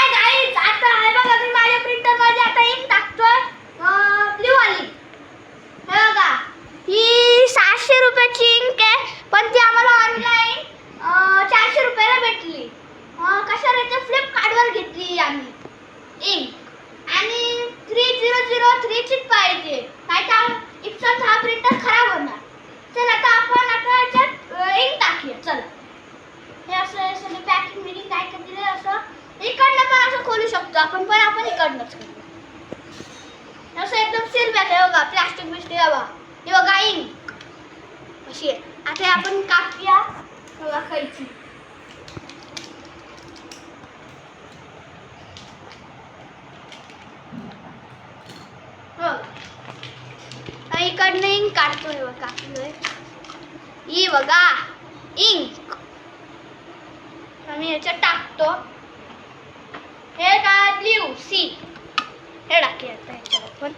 Hi guys, आता हे बघा मी माझ्या प्रिंटर मध्ये आता इंक टाकतोय ब्लू वाली. हे बघा ही 600 रुपयाची इंक आहे, पण ती आम्हाला ऑनलाईन 400 रुपयाला भेटली. कशाला तर फ्लिपकार्टवर घेतली आम्ही इंक आणि 3003 ची पाहिजे, नाहीतर इप्सनचा हा प्रिंटर खराब होणार. चल आता आपण आता याच्यात इंक टाकूया. चल हे असं सगळं पॅकिंग बिकिंग काय करते असं इकडनं पण असं खोलू शकतो आपण, पण आपण इकडनंच करूया. असं एकदम सील पॅक आहे बघा, प्लास्टिक बिस्टिक आहे बघा. हे बघा इंक अशी आहे. आता आपण कापूया बघा कैची. हो इकडनं इंक काढतोय बघा, कापलोय ही बघा इंक आम्ही याच्यात टाकतो. हे काय ब्ल्यू सी हे टाकूया आता याच्यात आपण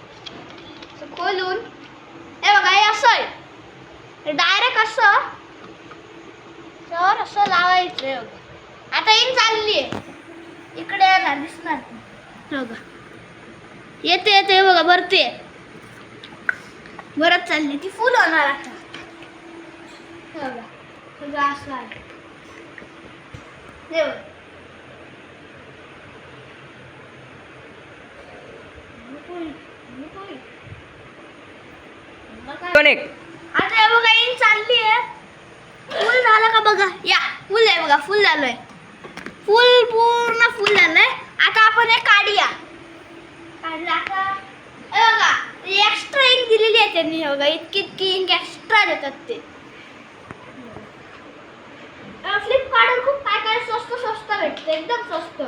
असं खोलून. हे बघा हे असं आहे, डायरेक्ट असं तर असं लावायचं आहे बघा. आता इंक चालली आहे इकडे ना दिसणार बघा, येते येते बघा, भरते भरत चालली, ती फुल होणार आता बघा. सगळं असं आहे आता हे बघा इंक चालली आहे. फुल झालं का बघा, या फुल आहे बघा, फुल झालंय, फुल पूर्ण फुल झालंय. आता आपण हे काढूया. काढलं आता हे बघा एक्स्ट्रा इंक दिलेली आहे त्यांनी. हे बघा इतकी इतकी इंक एक्स्ट्रा देतात ते. फ्लिपकार्टवर खूप काय काय स्वस्त स्वस्त भेटते, एकदम स्वस्त.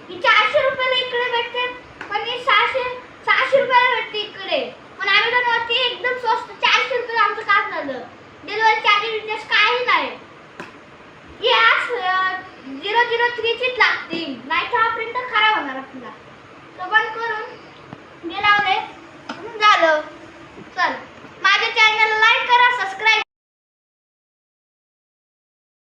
ही 400 रुपयाला इकडे भेटते, पण ही 600 रुपयाला भेटते इकडे. पण अमेझॉन एकदम स्वस्त 400 रुपये. आमचं काम झालं, डिलिव्हरी चार्जेस काही नाही. ही आज 003 चीच लागतील, नाही तर हा प्रिंटर खराब होणार आपला. तर बंद करून मी लावले.